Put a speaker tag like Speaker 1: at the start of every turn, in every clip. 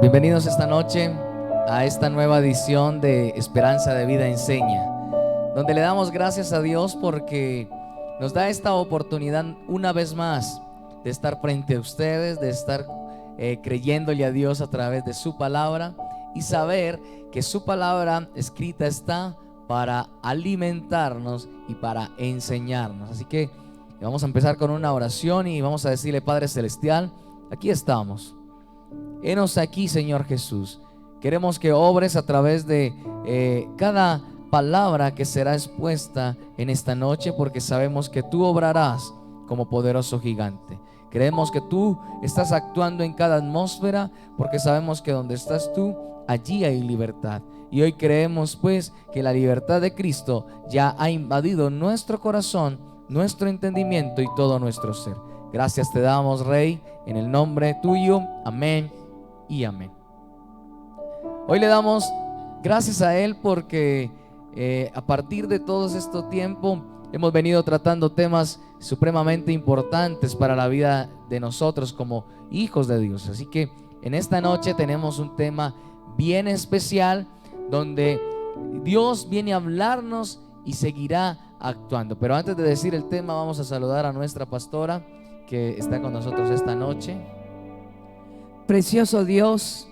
Speaker 1: Bienvenidos esta noche a esta nueva edición de Esperanza de Vida Enseña, donde le damos gracias a Dios porque nos da esta oportunidad una vez más de estar frente a ustedes, de estar creyéndole a Dios a través de su palabra y saber que su palabra escrita está para alimentarnos y para enseñarnos. Así que vamos a empezar con una oración y vamos a decirle: Padre Celestial, aquí estamos. Henos aquí, Señor Jesús. Queremos que obres a través de cada palabra que será expuesta en esta noche, porque sabemos que tú obrarás como poderoso gigante. Creemos que tú estás actuando en cada atmósfera, porque sabemos que donde estás tú, allí hay libertad. Y hoy creemos pues que la libertad de Cristo ya ha invadido nuestro corazón, nuestro entendimiento y todo nuestro ser. Gracias te damos, Rey, en el nombre tuyo. Amén y amén. Hoy le damos gracias a Él porque a partir de todo este tiempo hemos venido tratando temas supremamente importantes para la vida de nosotros como hijos de Dios. Así que en esta noche tenemos un tema bien especial donde Dios viene a hablarnos y seguirá actuando. Pero antes de decir el tema, vamos a saludar a nuestra pastora que está con nosotros esta noche.
Speaker 2: Precioso Dios,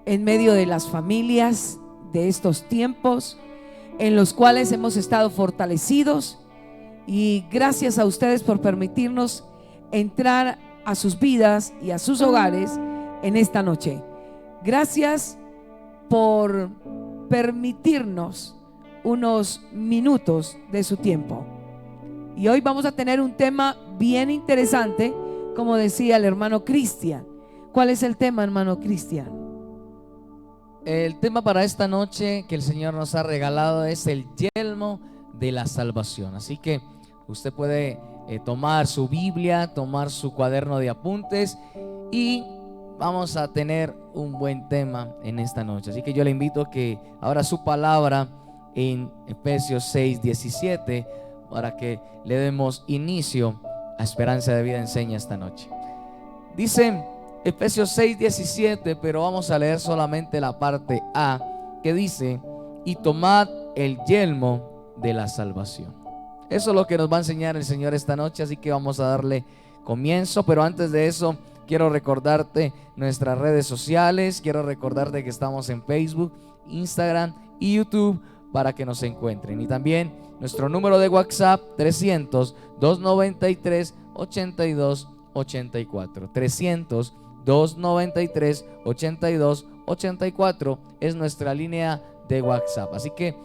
Speaker 2: en medio de las familias de estos tiempos en los cuales hemos estado fortalecidos, y gracias a ustedes por permitirnos entrar a sus vidas y a sus hogares en esta noche. Gracias por permitirnos unos minutos de su tiempo. Y hoy vamos a tener un tema bien interesante, como decía el hermano Cristian. ¿Cuál es el tema, hermano Cristian?
Speaker 1: El tema para esta noche que el Señor nos ha regalado es el yelmo de la salvación. Así que usted puede tomar su Biblia, tomar su cuaderno de apuntes y vamos a tener un buen tema en esta noche. Así que yo le invito a que abra su palabra en Efesios 6:17 para que le demos inicio a Esperanza de Vida Enseña esta noche. Dice Efesios 6:17, pero vamos a leer solamente la parte A, que dice: y tomad el yelmo de la salvación. Eso es lo que nos va a enseñar el Señor esta noche, así que vamos a darle comienzo. Pero antes de eso, quiero recordarte nuestras redes sociales. Quiero recordarte que estamos en Facebook, Instagram y YouTube para que nos encuentren. Y también nuestro número de WhatsApp 300-293-8284. 300-293-8284 es nuestra línea de WhatsApp. Así que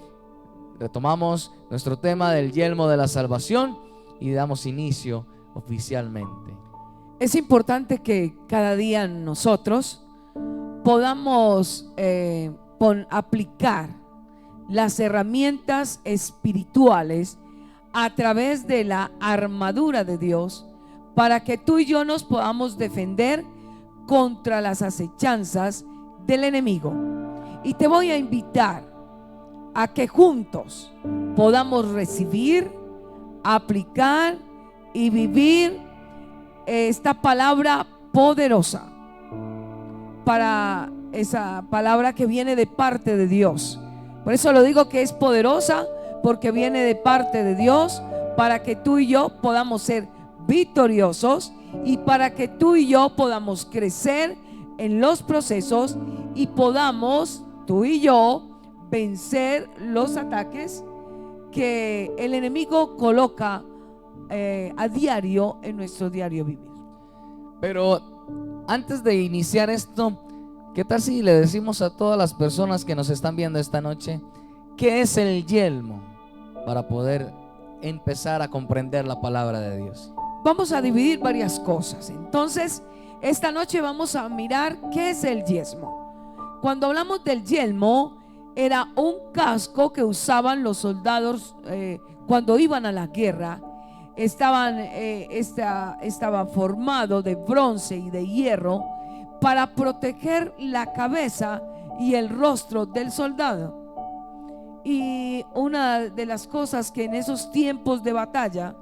Speaker 1: retomamos nuestro tema del yelmo de la salvación y damos inicio oficialmente.
Speaker 2: Es importante que cada día nosotros podamos aplicar las herramientas espirituales a través de la armadura de Dios, para que tú y yo nos podamos defender contra las acechanzas del enemigo. Y te voy a invitar a que juntos podamos recibir, aplicar y vivir esta palabra poderosa, para esa palabra que viene de parte de Dios. Por eso lo digo que es poderosa, porque viene de parte de Dios, para que tú y yo podamos ser victoriosos y para que tú y yo podamos crecer en los procesos y podamos, tú y yo, vencer los ataques que el enemigo coloca a diario en nuestro diario vivir.
Speaker 1: Pero antes de iniciar esto, ¿qué tal si le decimos a todas las personas que nos están viendo esta noche qué es el yelmo, para poder empezar a comprender la palabra de Dios?
Speaker 2: Vamos a dividir varias cosas. Entonces, esta noche vamos a mirar qué es el yelmo. Cuando hablamos del yelmo, era un casco que usaban los soldados cuando iban a la guerra. Estaba formado de bronce y de hierro para proteger la cabeza y el rostro del soldado. Y una de las cosas que en esos tiempos de batalla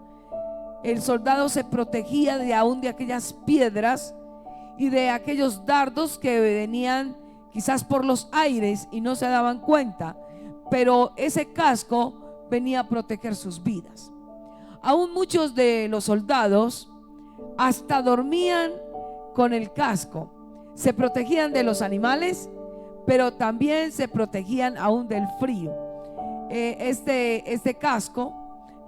Speaker 2: el soldado se protegía de aún de aquellas piedras y de aquellos dardos que venían quizás por los aires y no se daban cuenta, pero ese casco venía a proteger sus vidas. Aún muchos de los soldados hasta dormían con el casco, se protegían de los animales, pero también se protegían aún del frío. Este casco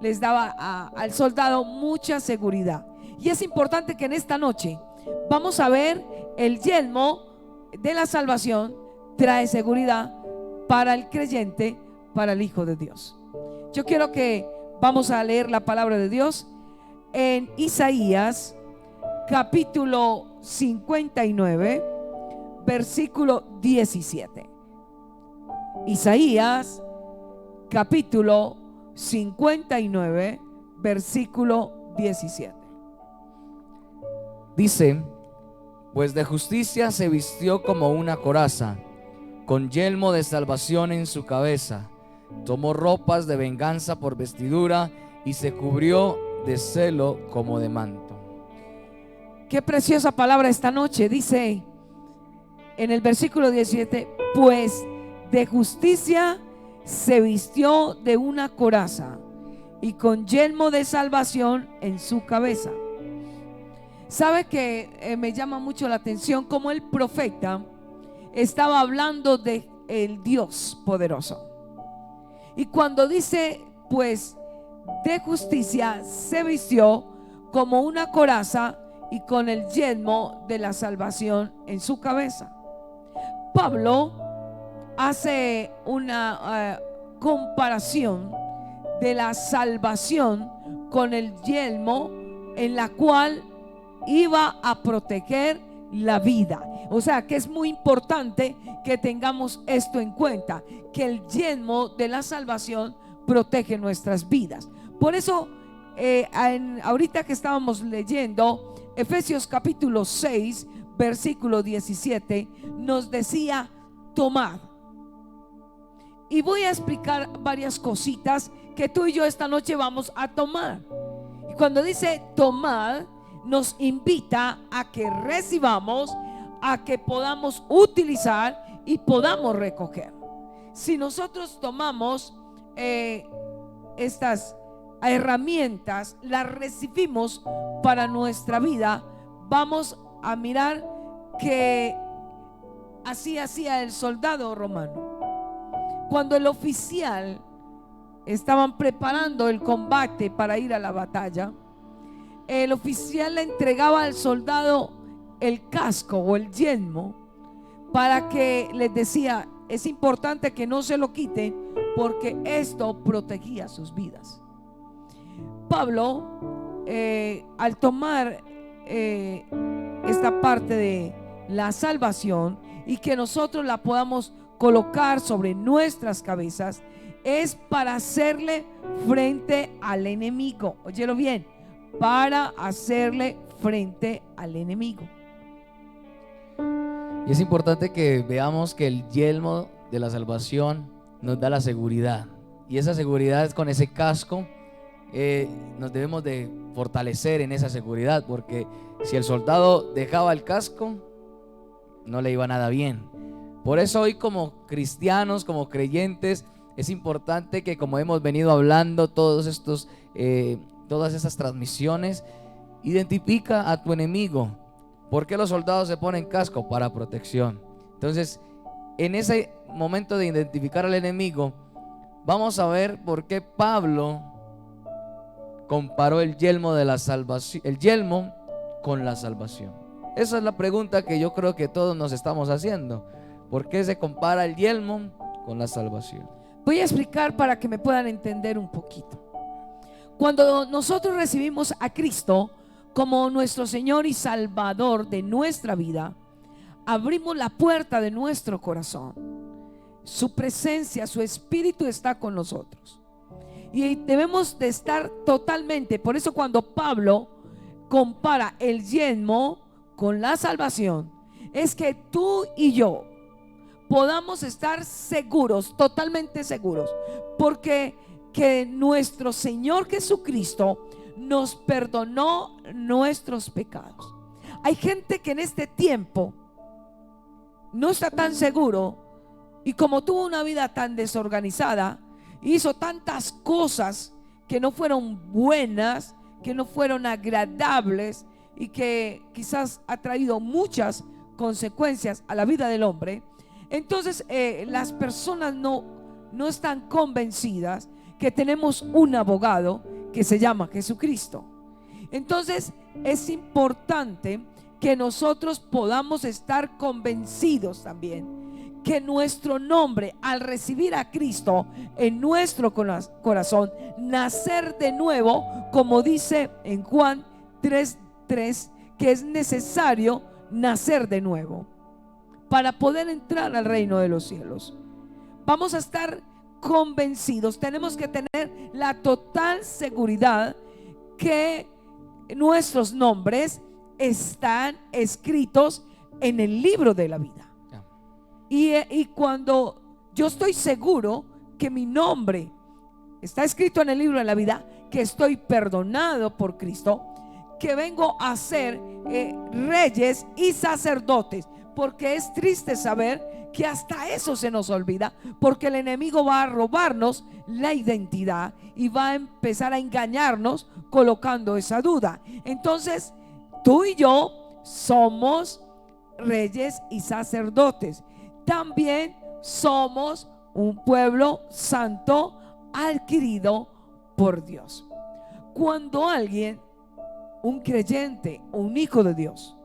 Speaker 2: les daba al soldado mucha seguridad. Y es importante que en esta noche vamos a ver el yelmo de la salvación. Trae seguridad para el creyente, para el Hijo de Dios. Yo quiero que vamos a leer la palabra de Dios en Isaías capítulo 59, versículo 17. Isaías capítulo 59, versículo 17.
Speaker 1: Dice: pues de justicia se vistió como una coraza, con yelmo de salvación en su cabeza. Tomó ropas de venganza por vestidura y se cubrió de celo como de manto.
Speaker 2: Qué preciosa palabra esta noche. Dice en el versículo 17: pues de justicia se vistió de una coraza y con yelmo de salvación en su cabeza. Sabe que me llama mucho la atención cómo el profeta estaba hablando de el Dios poderoso. Y cuando dice pues de justicia se vistió como una coraza y con el yelmo de la salvación en su cabeza. Pablo hace una comparación de la salvación con el yelmo en la cual iba a proteger la vida. O sea que es muy importante que tengamos esto en cuenta, que el yelmo de la salvación protege nuestras vidas. Por eso ahorita que estábamos leyendo Efesios capítulo 6 versículo 17, nos decía: tomad. Y voy a explicar varias cositas que tú y yo esta noche vamos a tomar. Y cuando dice tomad, nos invita a que recibamos, a que podamos utilizar y podamos recoger. Si nosotros tomamos estas herramientas, las recibimos para nuestra vida, vamos a mirar que así hacía el soldado romano. Cuando el oficial estaban preparando el combate para ir a la batalla, el oficial le entregaba al soldado el casco o el yelmo, para que les decía: es importante que no se lo quiten, porque esto protegía sus vidas. Pablo, al tomar esta parte de la salvación y que nosotros la podamos colocar sobre nuestras cabezas, es para hacerle frente al enemigo. Óyelo bien: para hacerle frente al enemigo.
Speaker 1: Y es importante que veamos que el yelmo de la salvación nos da la seguridad, y esa seguridad es con ese casco. Nos debemos de fortalecer en esa seguridad, porque si el soldado dejaba el casco, no le iba nada bien. Por eso hoy, como cristianos, como creyentes, es importante que, como hemos venido hablando todas esas transmisiones, identifica a tu enemigo. ¿Por qué los soldados se ponen casco? Para protección. Entonces, en ese momento de identificar al enemigo, vamos a ver por qué Pablo comparó el yelmo de la salvación, el yelmo con la salvación. Esa es la pregunta que yo creo que todos nos estamos haciendo. ¿Por qué se compara el yelmo con la salvación?
Speaker 2: Voy a explicar para que me puedan entender un poquito. Cuando nosotros recibimos a Cristo como nuestro Señor y Salvador de nuestra vida, abrimos la puerta de nuestro corazón. Su presencia, su Espíritu está con nosotros. Y debemos de estar totalmente. Por eso cuando Pablo compara el yelmo con la salvación, es que tú y yo podamos estar seguros, totalmente seguros, porque que nuestro Señor Jesucristo nos perdonó nuestros pecados. Hay gente que en este tiempo no está tan seguro, y como tuvo una vida tan desorganizada, hizo tantas cosas que no fueron buenas, que no fueron agradables, y que quizás ha traído muchas consecuencias a la vida del hombre. Entonces las personas no están convencidas que tenemos un abogado que se llama Jesucristo. Entonces es importante que nosotros podamos estar convencidos también que nuestro nombre, al recibir a Cristo en nuestro corazón, nacer de nuevo, como dice en Juan 3:3, que es necesario nacer de nuevo para poder entrar al reino de los cielos. Vamos a estar convencidos, tenemos que tener la total seguridad que nuestros nombres están escritos en el libro de la vida. Y cuando yo estoy seguro que mi nombre está escrito en el libro de la vida, que estoy perdonado por Cristo, que vengo a ser reyes y sacerdotes, porque es triste saber que hasta eso se nos olvida, porque el enemigo va a robarnos la identidad y va a empezar a engañarnos colocando esa duda. Entonces tú y yo somos reyes y sacerdotes. También somos un pueblo santo adquirido por Dios. Cuando alguien, un creyente o un hijo de Dios,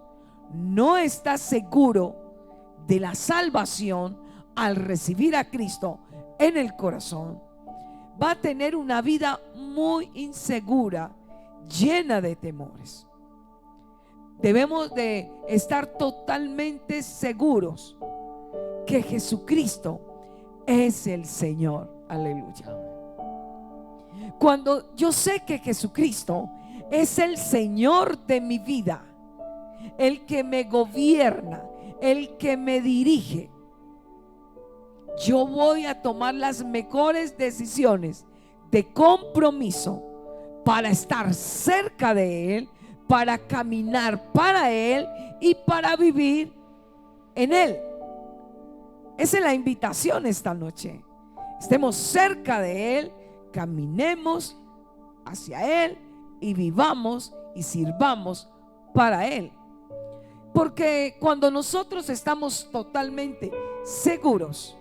Speaker 2: no está seguro de la salvación al recibir a Cristo en el corazón, va a tener una vida muy insegura, llena de temores. Debemos de estar totalmente seguros que Jesucristo es el Señor. Aleluya. Cuando yo sé que Jesucristo es el Señor de mi vida, el que me gobierna, el que me dirige, yo voy a tomar las mejores decisiones de compromiso para estar cerca de Él, para caminar para Él y para vivir en Él. Esa es la invitación esta noche. Estemos cerca de Él, caminemos hacia Él y vivamos y sirvamos para Él. Porque cuando nosotros estamos totalmente seguros,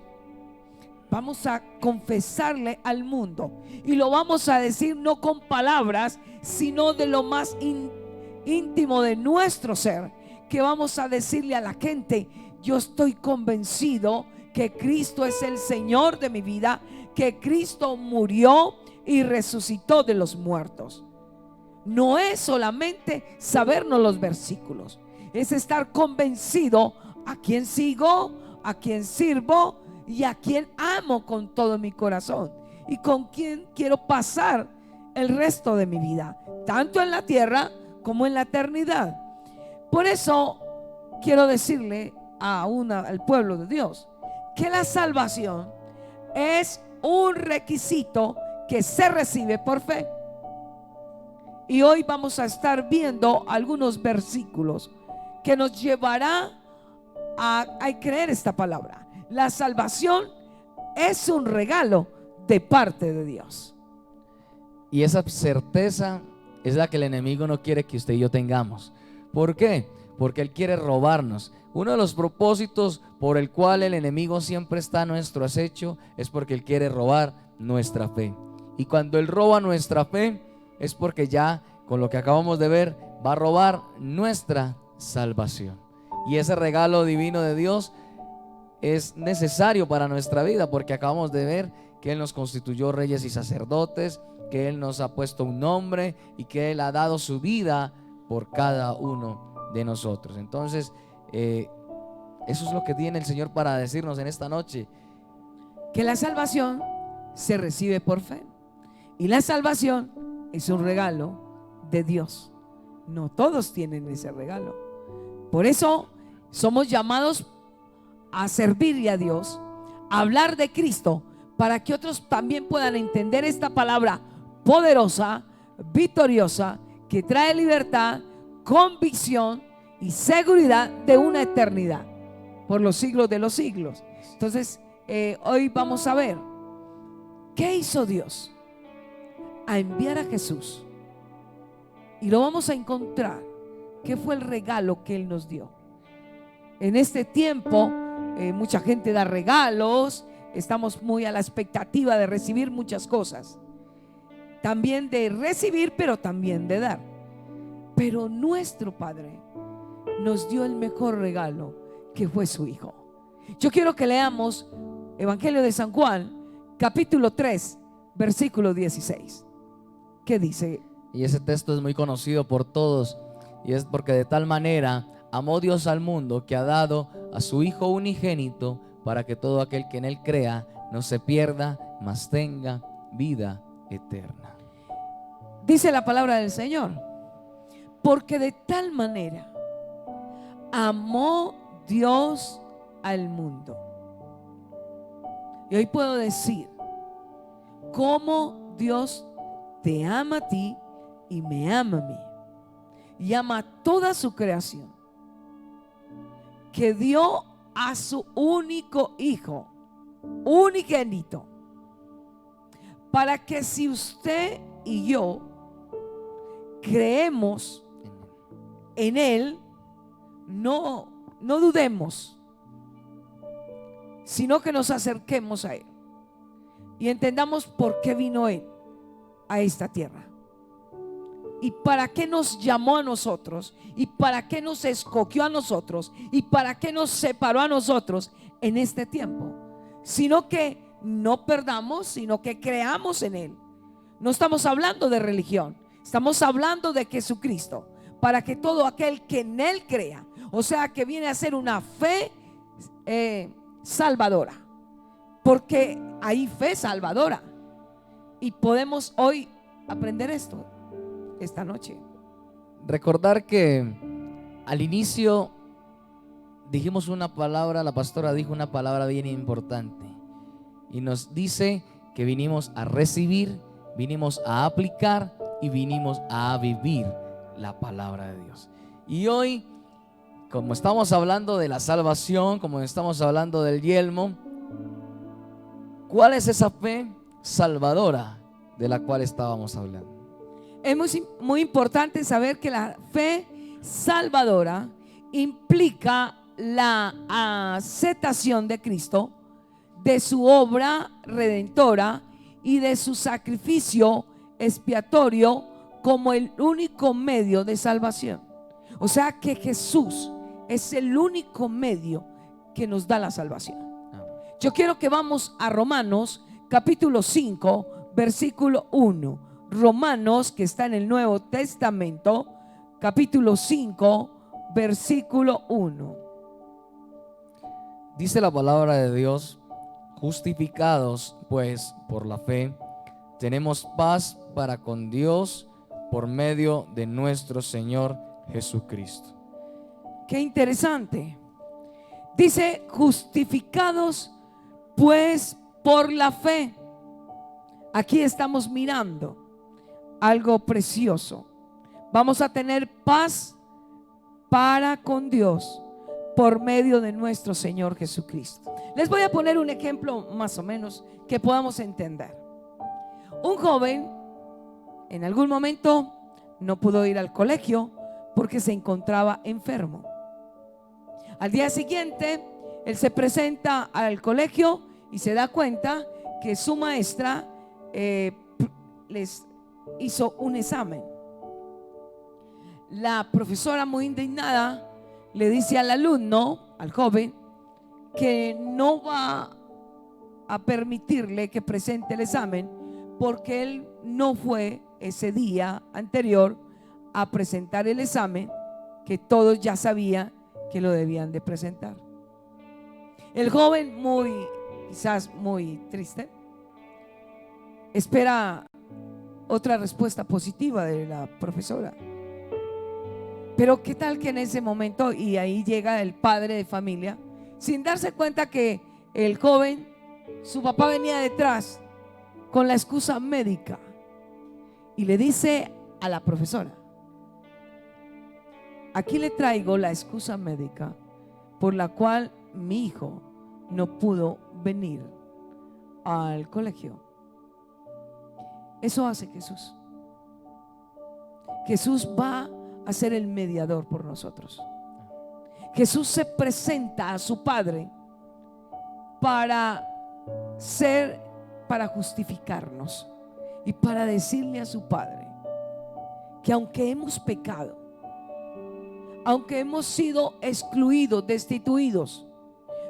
Speaker 2: vamos a confesarle al mundo, y lo vamos a decir no con palabras, sino de lo más íntimo de nuestro ser, que vamos a decirle a la gente: yo estoy convencido que Cristo es el Señor de mi vida, que Cristo murió y resucitó de los muertos. No es solamente sabernos los versículos, es estar convencido a quién sigo, a quién sirvo y a quién amo con todo mi corazón, y con quién quiero pasar el resto de mi vida, tanto en la tierra como en la eternidad. Por eso quiero decirle al pueblo de Dios que la salvación es un requisito que se recibe por fe. Y hoy vamos a estar viendo algunos versículos que nos llevará a creer esta palabra. La salvación es un regalo de parte de Dios.
Speaker 1: Y esa certeza es la que el enemigo no quiere que usted y yo tengamos. ¿Por qué? Porque él quiere robarnos. Uno de los propósitos por el cual el enemigo siempre está a nuestro acecho es porque él quiere robar nuestra fe. Y cuando él roba nuestra fe es porque ya, con lo que acabamos de ver, va a robar nuestra salvación. Y ese regalo divino de Dios es necesario para nuestra vida, porque acabamos de ver que Él nos constituyó reyes y sacerdotes, que Él nos ha puesto un nombre y que Él ha dado su vida por cada uno de nosotros. Entonces eso es lo que tiene el Señor para decirnos en esta noche:
Speaker 2: que la salvación se recibe por fe, y la salvación es un regalo de Dios. No todos tienen ese regalo. Por eso somos llamados a servirle a Dios, a hablar de Cristo, para que otros también puedan entender esta palabra poderosa, victoriosa, que trae libertad, convicción y seguridad de una eternidad por los siglos de los siglos. Entonces, hoy vamos a ver qué hizo Dios a enviar a Jesús, y lo vamos a encontrar. ¿Qué fue el regalo que Él nos dio? En este tiempo, mucha gente da regalos. Estamos muy a la expectativa de recibir muchas cosas. También de recibir, pero también de dar. Pero nuestro Padre nos dio el mejor regalo, que fue su Hijo. Yo quiero que leamos Evangelio de San Juan, capítulo 3, versículo 16. ¿Qué dice?
Speaker 1: Y ese texto es muy conocido por todos, y es porque de tal manera amó Dios al mundo, que ha dado a su Hijo unigénito, para que todo aquel que en Él crea no se pierda, mas tenga vida eterna.
Speaker 2: Dice la palabra del Señor: porque de tal manera amó Dios al mundo. Y hoy puedo decir cómo Dios te ama a ti y me ama a mí, y ama a toda su creación, que dio a su único Hijo unigénito, para que si usted y yo creemos en Él, no dudemos, sino que nos acerquemos a Él y entendamos por qué vino Él a esta tierra, y para qué nos llamó a nosotros, y para qué nos escogió a nosotros, y para qué nos separó a nosotros en este tiempo. Sino que no perdamos, sino que creamos en Él. No estamos hablando de religión, estamos hablando de Jesucristo, para que todo aquel que en Él crea, o sea, que viene a ser una fe salvadora, porque hay fe salvadora, y podemos hoy aprender esto esta noche.
Speaker 1: Recordar que al inicio dijimos una palabra, la pastora dijo una palabra bien importante, y nos dice que vinimos a recibir, vinimos a aplicar y vinimos a vivir la palabra de Dios. Y hoy, como estamos hablando de la salvación, como estamos hablando del yelmo, ¿cuál es esa fe salvadora de la cual estábamos hablando?
Speaker 2: Es muy importante saber que la fe salvadora implica la aceptación de Cristo, de su obra redentora y de su sacrificio expiatorio como el único medio de salvación. O sea que Jesús es el único medio que nos da la salvación. Yo quiero que vamos a Romanos capítulo 5, versículo 1. Romanos, que está en el Nuevo Testamento, capítulo 5, versículo 1.
Speaker 1: Dice la palabra de Dios: justificados pues por la fe, tenemos paz para con Dios por medio de nuestro Señor Jesucristo.
Speaker 2: Qué interesante. Dice: justificados pues por la fe. Aquí estamos mirando algo precioso. Vamos a tener paz para con Dios por medio de nuestro Señor Jesucristo. Les voy a poner un ejemplo más o menos que podamos entender. Un joven en algún momento no pudo ir al colegio porque se encontraba enfermo. Al día siguiente, él se presenta al colegio y se da cuenta que su maestra les hizo un examen. La profesora, muy indignada, le dice al alumno, al joven, que no va a permitirle que presente el examen porque él no fue ese día anterior a presentar el examen que todos ya sabían que lo debían de presentar. El joven, quizás muy triste, espera otra respuesta positiva de la profesora. Pero qué tal que en ese momento, y ahí llega el padre de familia, sin darse cuenta que el joven, su papá venía detrás con la excusa médica, y le dice a la profesora: aquí le traigo la excusa médica por la cual mi hijo no pudo venir al colegio. Eso hace Jesús. Jesús va a ser el mediador por nosotros. Jesús se presenta a su Padre para justificarnos y para decirle a su Padre que aunque hemos pecado, aunque hemos sido excluidos, destituidos,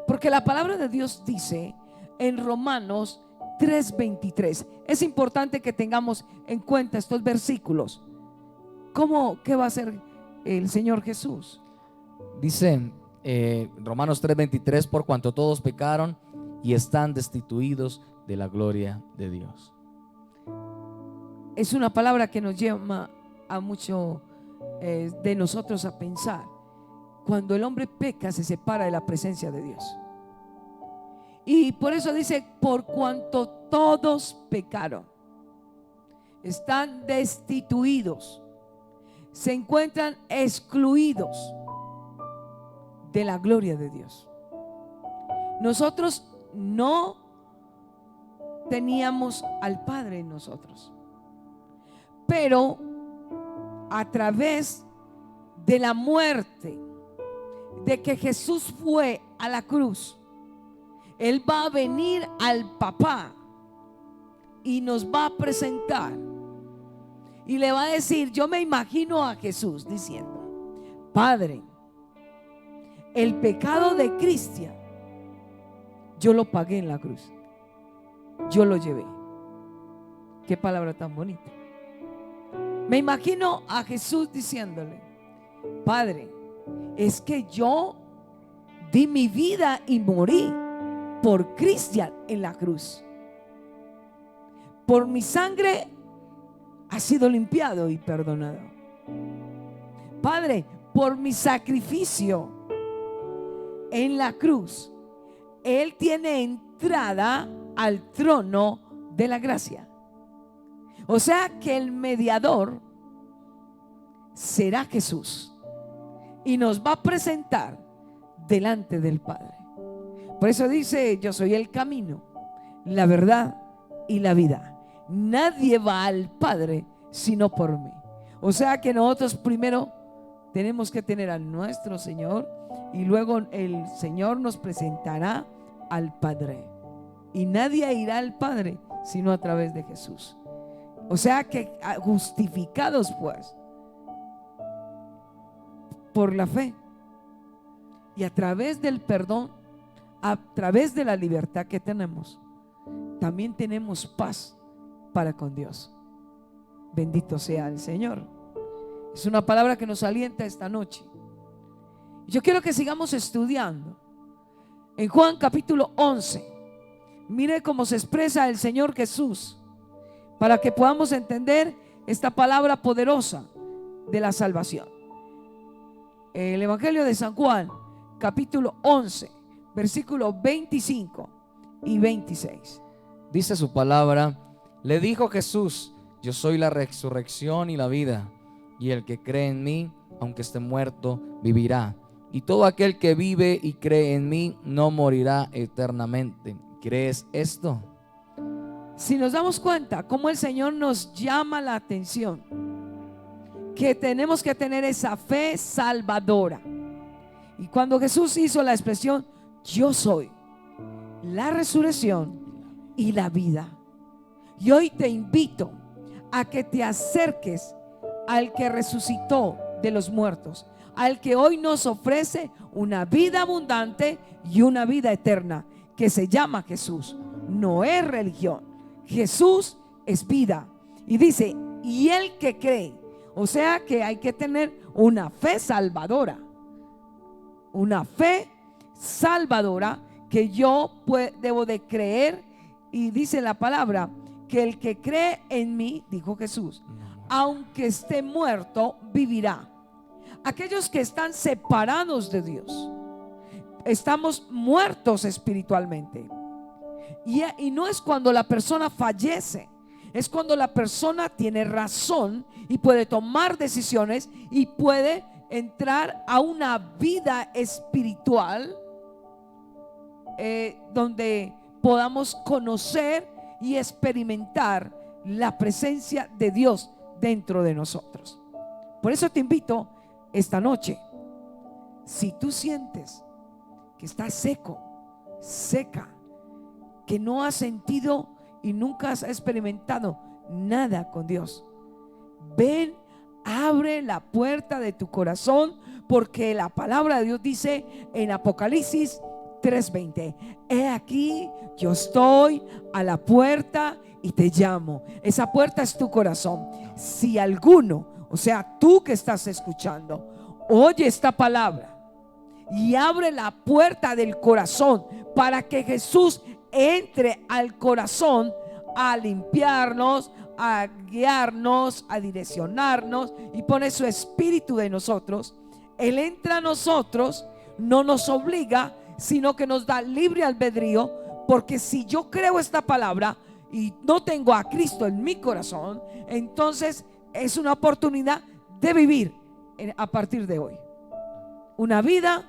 Speaker 2: porque la palabra de Dios dice en Romanos 3:23, es importante que tengamos en cuenta estos versículos. ¿Qué va a hacer el Señor Jesús?
Speaker 1: Dice Romanos 3:23, por cuanto todos pecaron y están destituidos de la gloria de Dios.
Speaker 2: Es una palabra que nos lleva a mucho de nosotros a pensar. Cuando el hombre peca, se separa de la presencia de Dios. Y por eso dice, por cuanto todos pecaron, están destituidos, se encuentran excluidos de la gloria de Dios. Nosotros no teníamos al Padre en nosotros, pero a través de la muerte, de que Jesús fue a la cruz, Él va a venir al Papá y nos va a presentar y le va a decir, yo me imagino a Jesús diciendo, Padre, el pecado de Cristian yo lo pagué en la cruz, yo lo llevé. Qué palabra tan bonita. Me imagino a Jesús diciéndole, Padre, es que yo di mi vida y morí por Cristian en la cruz. Por mi sangre ha sido limpiado y perdonado. Padre, por mi sacrificio en la cruz, Él tiene entrada al trono de la gracia. O sea que el mediador será Jesús y nos va a presentar delante del Padre. Por eso dice, yo soy el camino, la verdad y la vida. Nadie va al Padre sino por mí. O sea que nosotros primero tenemos que tener a nuestro Señor y luego el Señor nos presentará al Padre. Y nadie irá al Padre sino a través de Jesús. O sea que justificados pues por la fe y a través del perdón, a través de la libertad que tenemos, también tenemos paz para con Dios. Bendito sea el Señor. Es una palabra que nos alienta esta noche. Yo quiero que sigamos estudiando en Juan capítulo 11. Mire cómo se expresa el Señor Jesús, para que podamos entender esta palabra poderosa de la salvación. El Evangelio de San Juan capítulo 11 versículos 25 y 26.
Speaker 1: Dice su palabra, le dijo Jesús, yo soy la resurrección y la vida, y el que cree en mí, aunque esté muerto, vivirá. Y todo aquel que vive y cree en mí no morirá eternamente. ¿Crees esto?
Speaker 2: Si nos damos cuenta cómo el Señor nos llama la atención, que tenemos que tener esa fe salvadora. Y cuando Jesús hizo la expresión, yo soy la resurrección y la vida, y hoy te invito a que te acerques al que resucitó de los muertos, al que hoy nos ofrece una vida abundante y una vida eterna, que se llama Jesús. No es religión, Jesús es vida. Y dice, y el que cree, o sea que hay que tener una fe salvadora, una fe salvadora, que yo debo de creer. Y dice la palabra que el que cree en mí, dijo Jesús, aunque esté muerto, vivirá. Aquellos que están separados de Dios, estamos muertos espiritualmente. Y no es cuando la persona fallece, es cuando la persona tiene razón y puede tomar decisiones y puede entrar a una vida espiritual donde podamos conocer y experimentar la presencia de Dios dentro de nosotros. Por eso te invito esta noche, si tú sientes que estás seco, seca, que no has sentido y nunca has experimentado nada con Dios, ven, abre la puerta de tu corazón, porque la palabra de Dios dice en Apocalipsis 3:20: he aquí, yo estoy a la puerta y te llamo. Esa puerta es tu corazón. Si alguno, o sea, tú que estás escuchando, oye esta palabra y abre la puerta del corazón para que Jesús entre al corazón a limpiarnos, a guiarnos, a direccionarnos, y pone su espíritu de nosotros. Él entra a nosotros, no nos obliga, sino que nos da libre albedrío. Porque si yo creo esta palabra y no tengo a Cristo en mi corazón, entonces es una oportunidad de vivir a partir de hoy una vida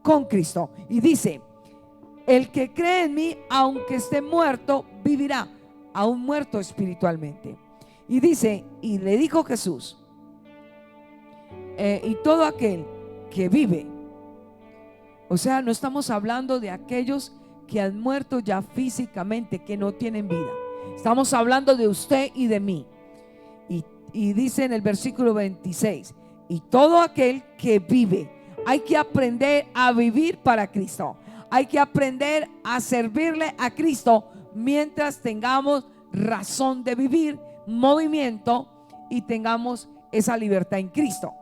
Speaker 2: con Cristo. Y dice: el que cree en mí, aunque esté muerto, vivirá. Aún muerto espiritualmente. Y dice, y le dijo Jesús, y todo aquel que vive, o sea, no estamos hablando de aquellos que han muerto ya físicamente, que no tienen vida. Estamos hablando de usted y de mí. Y dice en el versículo 26: y todo aquel que vive. Hay que aprender a vivir para Cristo. Hay que aprender a servirle a Cristo mientras tengamos razón de vivir, movimiento, y tengamos esa libertad en Cristo.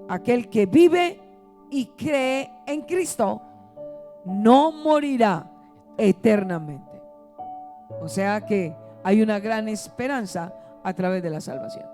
Speaker 2: Aquel que vive y cree en Cristo no morirá eternamente. O sea que hay una gran esperanza a través de la salvación.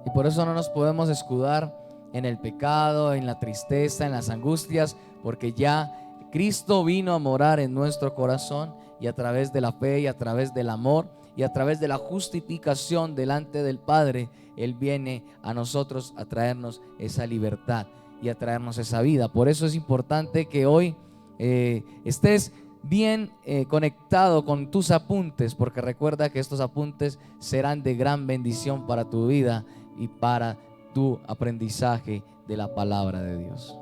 Speaker 1: Y por eso no nos podemos escudar en el pecado, en la tristeza, en las angustias, porque ya Cristo vino a morar en nuestro corazón, y a través de la fe y a través del amor y a través de la justificación delante del Padre, Él viene a nosotros a traernos esa libertad y a traernos esa vida. Por eso es importante que hoy estés bien conectado con tus apuntes, porque recuerda que estos apuntes serán de gran bendición para tu vida y para tu aprendizaje de la palabra de Dios.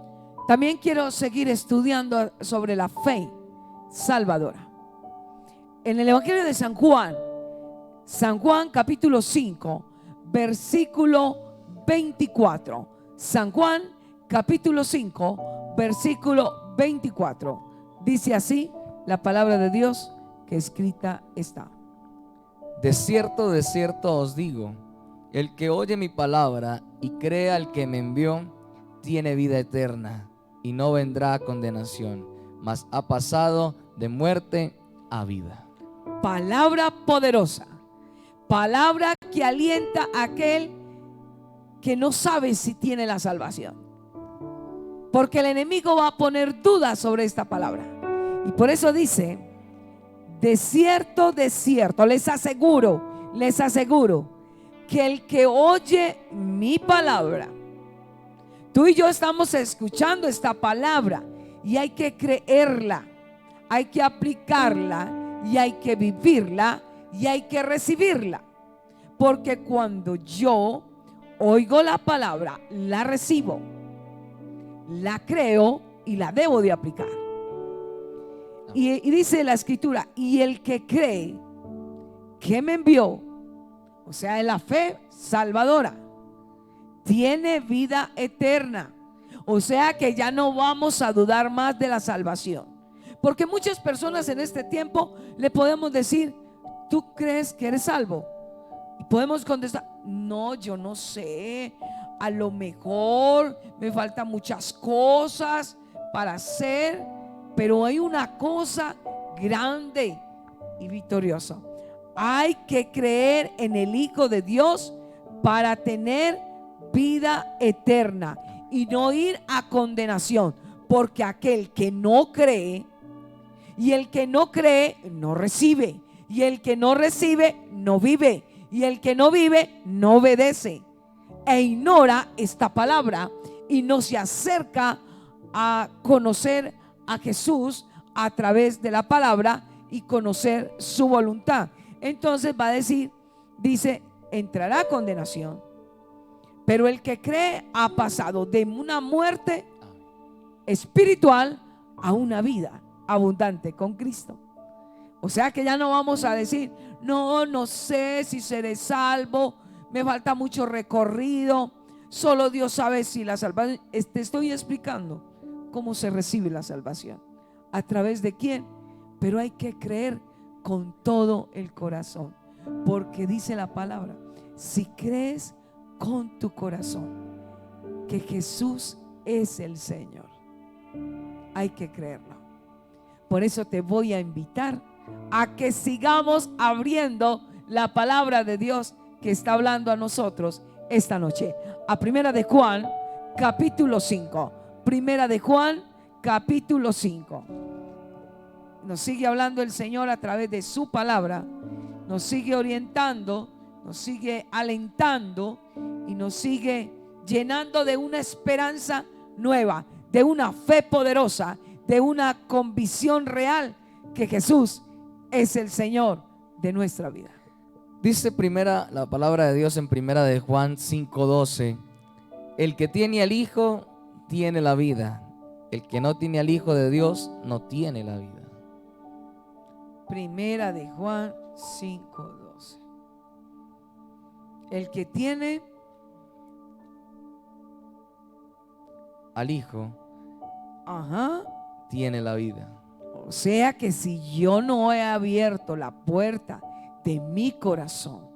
Speaker 2: También quiero seguir estudiando sobre la fe salvadora. En el Evangelio de San Juan capítulo 5, versículo 24. San Juan capítulo 5, versículo 24. Dice así la palabra de Dios que escrita está:
Speaker 1: de cierto os digo, el que oye mi palabra y cree al que me envió, tiene vida eterna y no vendrá a condenación, mas ha pasado de muerte a vida.
Speaker 2: Palabra poderosa, palabra que alienta a aquel que no sabe si tiene la salvación, porque el enemigo va a poner dudas sobre esta palabra. Y por eso dice: de cierto, les aseguro que el que oye mi palabra. Tú y yo estamos escuchando esta palabra y hay que creerla, hay que aplicarla y hay que vivirla y hay que recibirla. Porque cuando yo oigo la palabra, la recibo, la creo y la debo de aplicar. Y dice la escritura: y el que cree que me envió, o sea, en la fe salvadora, tiene vida eterna. O sea que ya no vamos a dudar más de la salvación. Porque muchas personas en este tiempo le podemos decir: ¿tú crees que eres salvo? Y podemos contestar: no, yo no sé, a lo mejor me faltan muchas cosas para hacer, pero hay una cosa grande y victoriosa: hay que creer en el Hijo de Dios para tener vida eterna y no ir a condenación. Porque aquel que no cree, y el que no cree no recibe, y el que no recibe no vive, y el que no vive no obedece e ignora esta palabra y no se acerca a conocer a Jesús a través de la palabra y conocer su voluntad, entonces va a decir, dice, entrará a condenación. Pero el que cree ha pasado de una muerte espiritual a una vida abundante con Cristo. O sea que ya no vamos a decir, no sé si seré salvo, me falta mucho recorrido, solo Dios sabe si la salvación. Te estoy explicando cómo se recibe la salvación, a través de quién, pero hay que creer con todo el corazón, porque dice la palabra, si crees con tu corazón que Jesús es el Señor, hay que creerlo. Por eso te voy a invitar a que sigamos abriendo la palabra de Dios que está hablando a nosotros esta noche, a Primera de Juan capítulo 5. Primera de Juan capítulo 5. Nos sigue hablando el Señor a través de su palabra, nos sigue orientando, nos sigue alentando y nos sigue llenando de una esperanza nueva, de una fe poderosa, de una convicción real que Jesús es el Señor de nuestra vida.
Speaker 1: Dice la palabra de Dios en Primera de Juan 5:12: el que tiene al Hijo tiene la vida, el que no tiene al Hijo de Dios no tiene la vida.
Speaker 2: Primera de Juan 5:12. El que tiene
Speaker 1: al Hijo, tiene la vida.
Speaker 2: O sea que si yo no he abierto la puerta de mi corazón,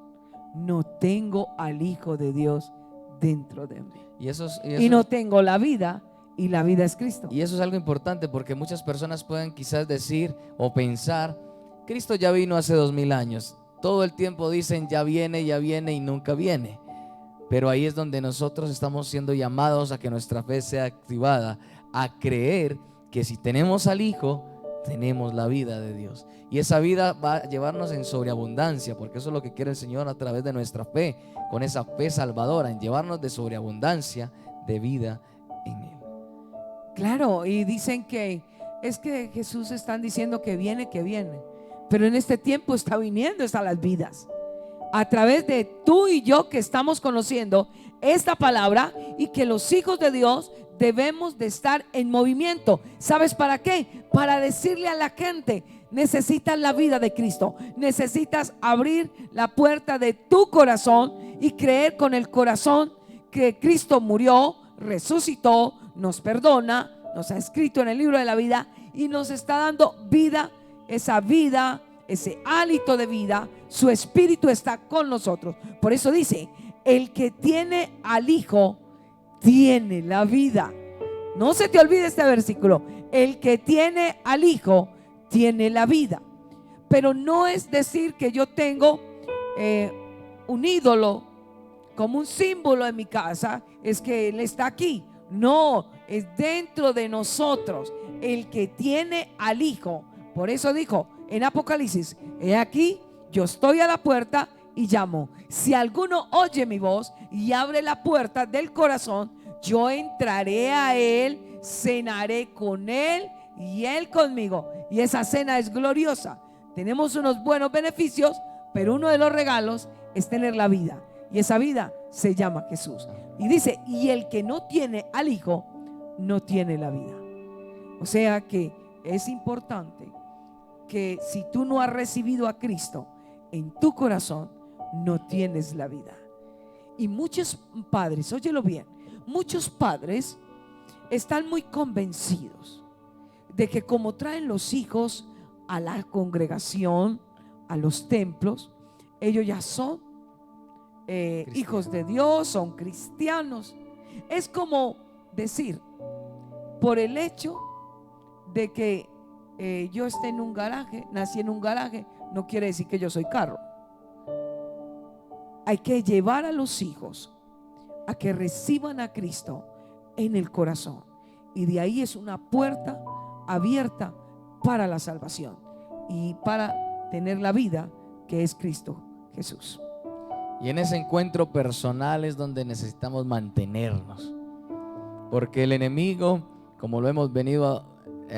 Speaker 2: no tengo al Hijo de Dios dentro de mí. Y no tengo la vida, y la vida es Cristo.
Speaker 1: Y eso es algo importante, porque muchas personas pueden quizás decir o pensar, Cristo ya vino hace 2000 años. Todo el tiempo dicen ya viene y nunca viene. Pero ahí es donde nosotros estamos siendo llamados a que nuestra fe sea activada, a creer que si tenemos al Hijo, tenemos la vida de Dios. Y esa vida va a llevarnos en sobreabundancia, porque eso es lo que quiere el Señor a través de nuestra fe, con esa fe salvadora, en llevarnos de sobreabundancia de vida en Él.
Speaker 2: Claro, y dicen que es que Jesús están diciendo que viene, pero en este tiempo está viniendo a las vidas, a través de tú y yo que estamos conociendo esta palabra, y que los hijos de Dios debemos de estar en movimiento. ¿Sabes para qué? Para decirle a la gente, necesitas la vida de Cristo, necesitas abrir la puerta de tu corazón y creer con el corazón que Cristo murió, resucitó, nos perdona, nos ha escrito en el libro de la vida y nos está dando vida, ese hálito de vida. Su espíritu está con nosotros. Por eso dice, el que tiene al Hijo tiene la vida. No se te olvide este versículo. El que tiene al Hijo tiene la vida. Pero no es decir que yo tengo un ídolo como un símbolo en mi casa, es que Él está aquí. No, es dentro de nosotros. El que tiene al Hijo. Por eso dijo en Apocalipsis, he aquí, yo estoy a la puerta y llamo. Si alguno oye mi voz y abre la puerta del corazón, yo entraré a él, cenaré con él y él conmigo. Y esa cena es gloriosa. Tenemos unos buenos beneficios, pero uno de los regalos es tener la vida. Y esa vida se llama Jesús. Y dice, y el que no tiene al Hijo, no tiene la vida. O sea que es importante que si tú no has recibido a Cristo en tu corazón, no tienes la vida. Y muchos padres, óyelo bien, muchos padres están muy convencidos de que como traen los hijos a la congregación, a los templos, ellos ya son hijos de Dios, son cristianos. Es como decir, por el hecho de que yo esté en un garaje, nací en un garaje, no quiere decir que yo soy carro. Hay que llevar a los hijos a que reciban a Cristo en el corazón, y de ahí es una puerta abierta para la salvación y para tener la vida que es Cristo Jesús.
Speaker 1: Y en ese encuentro personal es donde necesitamos mantenernos. porque el enemigo, como lo hemos venido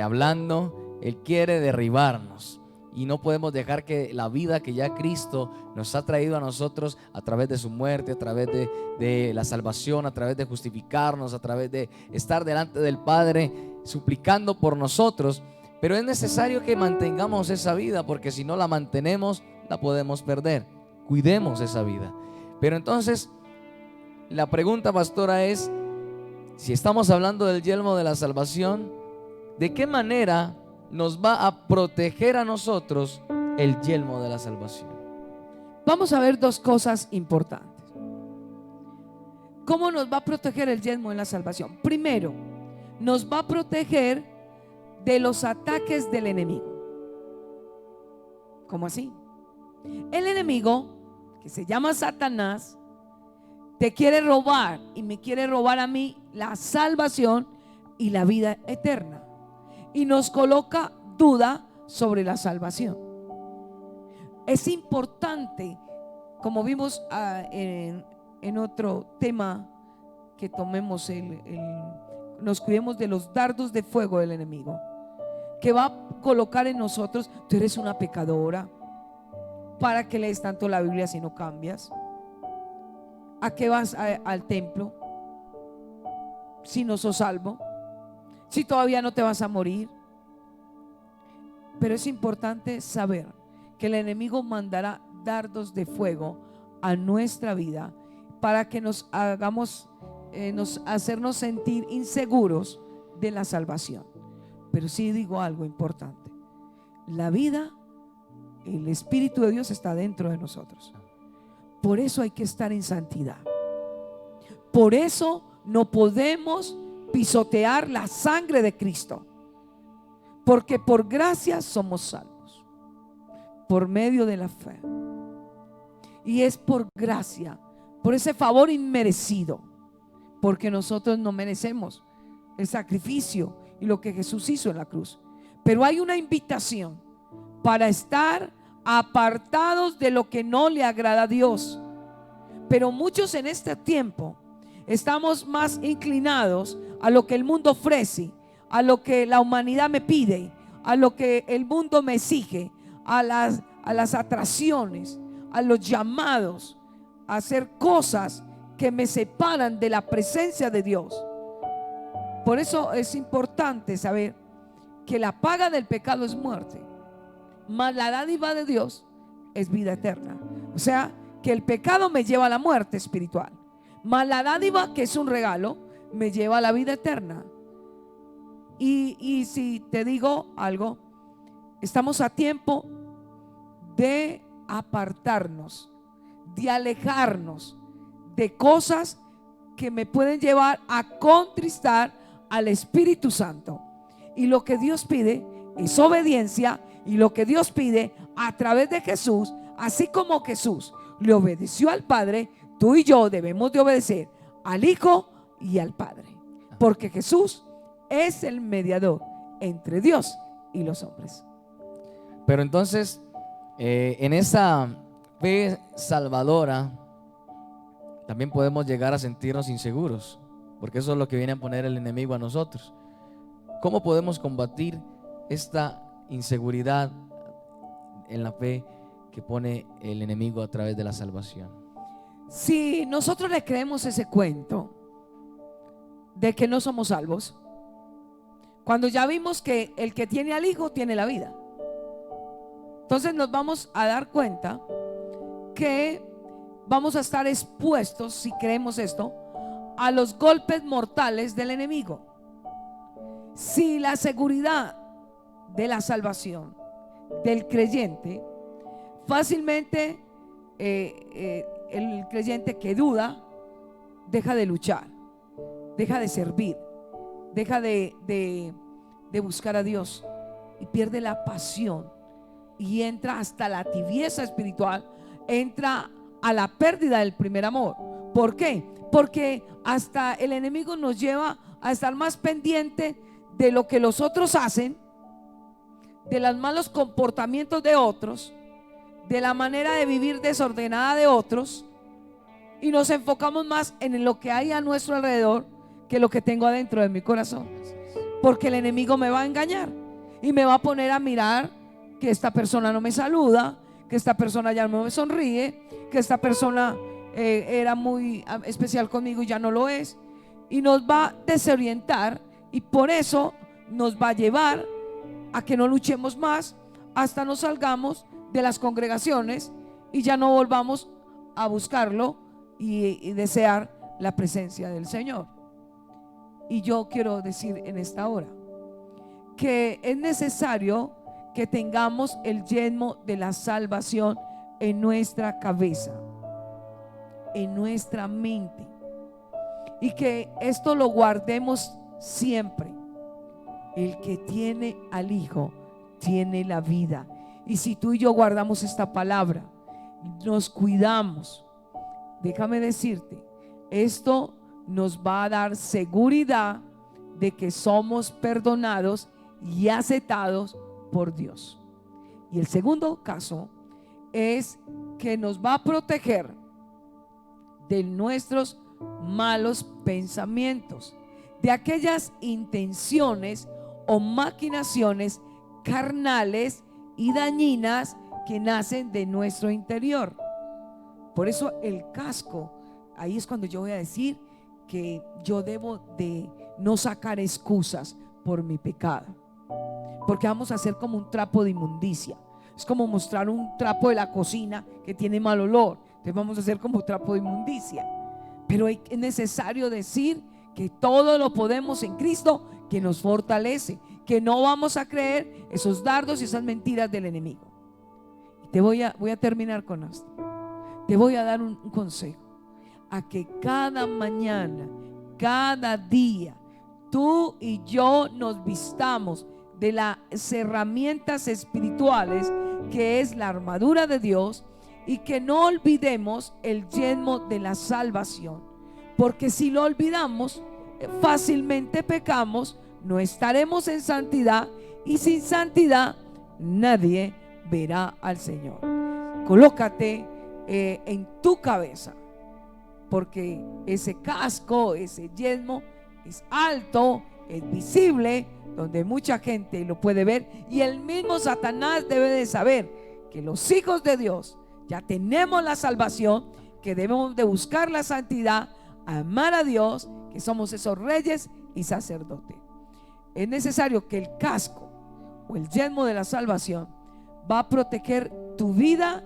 Speaker 1: hablando, él quiere derribarnos. Y no podemos dejar que la vida que ya Cristo nos ha traído a nosotros a través de su muerte, a través de la salvación, a través de justificarnos, a través de estar delante del Padre suplicando por nosotros. Pero es necesario que mantengamos esa vida, porque si no la mantenemos, la podemos perder. Cuidemos esa vida. Pero entonces, la pregunta, pastora, es: si estamos hablando del yelmo de la salvación, ¿de qué manera nos va a proteger a nosotros el yelmo de la salvación?
Speaker 2: Vamos a ver dos cosas importantes. ¿Cómo nos va a proteger el yelmo de la salvación? Primero, nos va a proteger de los ataques del enemigo. ¿Cómo así? El enemigo, que se llama Satanás, te quiere robar, y me quiere robar a mí la salvación y la vida eterna, y nos coloca duda sobre la salvación. Es importante, como vimos en otro tema, que tomemos nos cuidemos de los dardos de fuego del enemigo, que va a colocar en nosotros: tú eres una pecadora, ¿para qué lees tanto la Biblia si no cambias? ¿A qué vas al templo si no sos salvo? Si todavía no te vas a morir. Pero es importante saber que el enemigo mandará dardos de fuego a nuestra vida para que nos hacernos sentir inseguros de la salvación. Pero sí digo algo importante: la vida, el Espíritu de Dios está dentro de nosotros. Por eso hay que estar en santidad. Por eso no podemos pisotear la sangre de Cristo, porque por gracia somos salvos, por medio de la fe. Y es por gracia, por ese favor inmerecido, porque nosotros no merecemos el sacrificio y lo que Jesús hizo en la cruz. Pero hay una invitación para estar apartados de lo que no le agrada a Dios. Pero muchos en este tiempo estamos más inclinados a lo que el mundo ofrece, a lo que la humanidad me pide, a lo que el mundo me exige, a las atracciones, a los llamados a hacer cosas que me separan de la presencia de Dios. Por eso es importante saber que la paga del pecado es muerte, mas la dádiva de Dios es vida eterna. O sea, que el pecado me lleva a la muerte espiritual, mas la dádiva, que es un regalo, me lleva a la vida eterna. Y si te digo algo, estamos a tiempo de apartarnos, de alejarnos de cosas que me pueden llevar a contristar al Espíritu Santo. Y lo que Dios pide es obediencia, y lo que Dios pide a través de Jesús, así como Jesús le obedeció al Padre, tú y yo debemos de obedecer al Hijo y al Padre, porque Jesús es el mediador entre Dios y los hombres.
Speaker 1: Pero entonces, en esa fe salvadora también podemos llegar a sentirnos inseguros, porque eso es lo que viene a poner el enemigo a nosotros. ¿Cómo podemos combatir esta inseguridad en la fe que pone el enemigo a través de la salvación?
Speaker 2: Si nosotros le creemos ese cuento de que no somos salvos, cuando ya vimos que el que tiene al Hijo tiene la vida, entonces nos vamos a dar cuenta que vamos a estar expuestos, si creemos esto, a los golpes mortales del enemigo. Si la seguridad de la salvación del creyente, fácilmente el creyente que duda deja de luchar, deja de servir, deja de buscar a Dios, y pierde la pasión y entra hasta la tibieza espiritual, entra a la pérdida del primer amor. ¿Por qué? Porque hasta el enemigo nos lleva a estar más pendiente de lo que los otros hacen, de los malos comportamientos de otros, de la manera de vivir desordenada de otros, y nos enfocamos más en lo que hay a nuestro alrededor que lo que tengo adentro de mi corazón. Porque el enemigo me va a engañar y me va a poner a mirar que esta persona no me saluda, que esta persona ya no me sonríe, que esta persona era muy especial conmigo y ya no lo es, y nos va a desorientar, y por eso nos va a llevar a que no luchemos más hasta nos salgamos de las congregaciones y ya no volvamos a buscarlo y desear la presencia del Señor. Y yo quiero decir en esta hora que es necesario que tengamos el yelmo de la salvación en nuestra cabeza, en nuestra mente, y que esto lo guardemos siempre. El que tiene al Hijo tiene la vida. Y si tú y yo guardamos esta palabra, nos cuidamos, déjame decirte, esto nos va a dar seguridad de que somos perdonados y aceptados por Dios. Y el segundo caso es que nos va a proteger de nuestros malos pensamientos, de aquellas intenciones o maquinaciones carnales y dañinas que nacen de nuestro interior. Por eso el casco, ahí es cuando yo voy a decir que yo debo de no sacar excusas por mi pecado, porque vamos a hacer como un trapo de inmundicia. Es como mostrar un trapo de la cocina que tiene mal olor, entonces vamos a hacer como trapo de inmundicia. Pero es necesario decir que todo lo podemos en Cristo, que nos fortalece, que no vamos a creer esos dardos y esas mentiras del enemigo. Y te voy a terminar con esto. Te voy a dar un consejo: a que cada mañana, cada día, tú y yo nos vistamos de las herramientas espirituales que es la armadura de Dios, y que no olvidemos el yelmo de la salvación, porque si lo olvidamos fácilmente pecamos, no estaremos en santidad, y sin santidad nadie verá al Señor. Colócate en tu cabeza, porque ese casco, ese yelmo es alto, es visible, donde mucha gente lo puede ver, y el mismo Satanás debe de saber que los hijos de Dios ya tenemos la salvación, que debemos de buscar la santidad, amar a Dios, que somos esos reyes y sacerdotes. Es necesario que el casco o el yelmo de la salvación va a proteger tu vida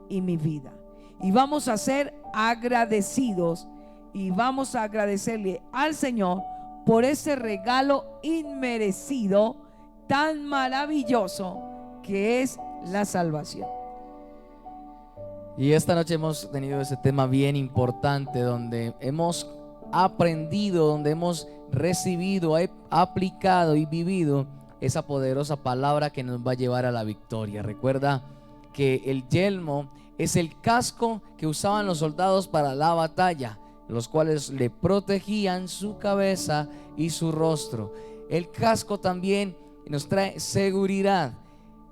Speaker 2: y mi vida, y vamos a ser agradecidos, y vamos a agradecerle al Señor por ese regalo inmerecido tan maravilloso que es la salvación.
Speaker 1: Y esta noche hemos tenido ese tema bien importante, donde hemos aprendido, donde hemos recibido, aplicado y vivido esa poderosa palabra que nos va a llevar a la victoria. Recuerda que el yelmo es el casco que usaban los soldados para la batalla, los cuales le protegían su cabeza y su rostro. El casco también nos trae seguridad.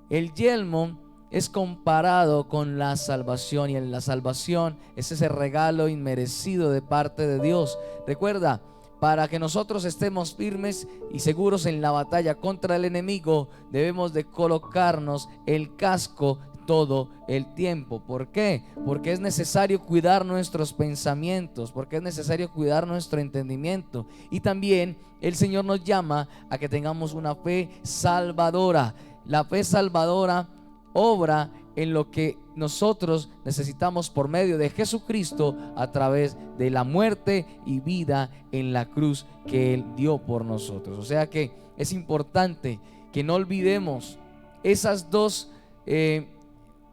Speaker 1: El yelmo es comparado con la salvación, y en la salvación es ese regalo inmerecido de parte de Dios. Recuerda, para que nosotros estemos firmes y seguros en la batalla contra el enemigo, debemos de colocarnos el casco todo el tiempo. ¿Por qué? Porque es necesario cuidar nuestros pensamientos, porque es necesario cuidar nuestro entendimiento, y también el Señor nos llama a que tengamos una fe salvadora. La fe salvadora obra en lo que nosotros necesitamos por medio de Jesucristo, a través de la muerte y vida en la cruz que Él dio por nosotros. O sea que es importante que no olvidemos esas dos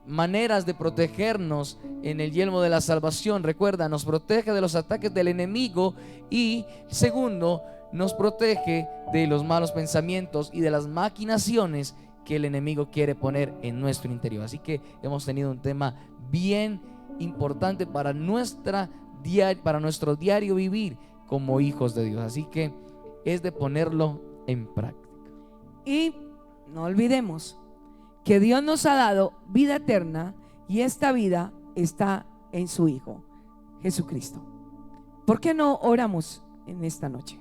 Speaker 1: maneras de protegernos en el yelmo de la salvación. Recuerda, nos protege de los ataques del enemigo, y segundo, nos protege de los malos pensamientos y de las maquinaciones que el enemigo quiere poner en nuestro interior. Así que hemos tenido un tema bien importante para nuestro diario vivir como hijos de Dios. Así que es de ponerlo en práctica.
Speaker 2: Y no olvidemos que Dios nos ha dado vida eterna, y esta vida está en su Hijo Jesucristo. ¿Por qué no oramos en esta noche?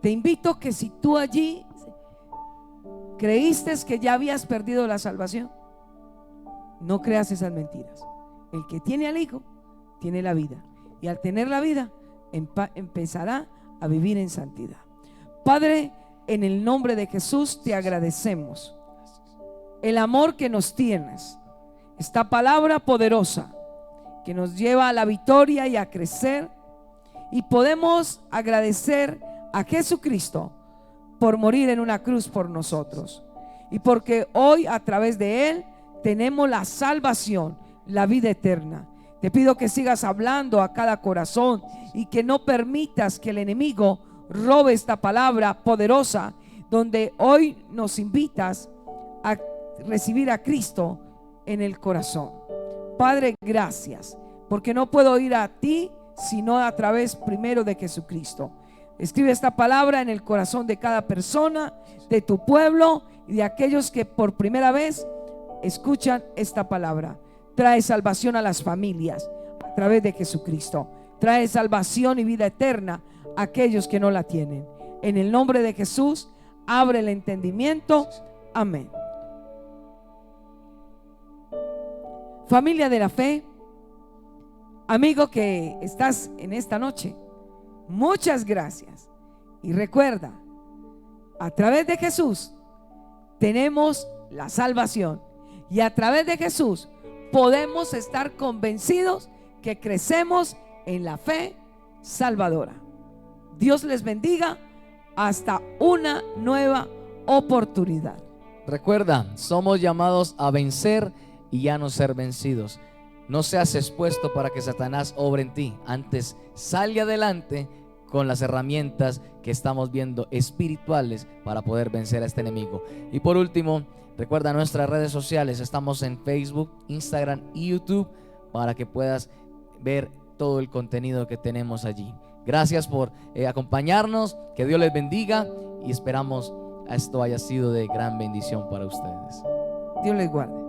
Speaker 2: Te invito que si tú allí creíste que ya habías perdido la salvación, no creas esas mentiras. El que tiene al Hijo tiene la vida, y al tener la vida empezará a vivir en santidad. Padre, en el nombre de Jesús te agradecemos el amor que nos tienes, esta palabra poderosa que nos lleva a la victoria y a crecer, y podemos agradecer a Jesucristo por morir en una cruz por nosotros, y porque hoy a través de Él tenemos la salvación, la vida eterna. Te pido que sigas hablando a cada corazón y que no permitas que el enemigo robe esta palabra poderosa, donde hoy nos invitas a recibir a Cristo en el corazón. Padre, gracias, porque no puedo ir a ti sino a través primero de Jesucristo. Escribe esta palabra en el corazón de cada persona, de tu pueblo y de aquellos que por primera vez escuchan esta palabra. Trae salvación a las familias a través de Jesucristo. Trae salvación y vida eterna a aquellos que no la tienen. En el nombre de Jesús, abre el entendimiento. Amén. Familia de la fe, amigo que estás en esta noche, muchas gracias. Y recuerda, a través de Jesús tenemos la salvación, y a través de Jesús podemos estar convencidos que crecemos en la fe salvadora. Dios les bendiga hasta una nueva oportunidad.
Speaker 1: Recuerda, somos llamados a vencer y ya no ser vencidos. No seas expuesto para que Satanás obre en ti. Antes, sale adelante con las herramientas que estamos viendo espirituales para poder vencer a este enemigo. Y por último, recuerda nuestras redes sociales. Estamos en Facebook, Instagram y YouTube para que puedas ver todo el contenido que tenemos allí. Gracias por acompañarnos. Que Dios les bendiga y esperamos esto haya sido de gran bendición para ustedes.
Speaker 2: Dios les guarde.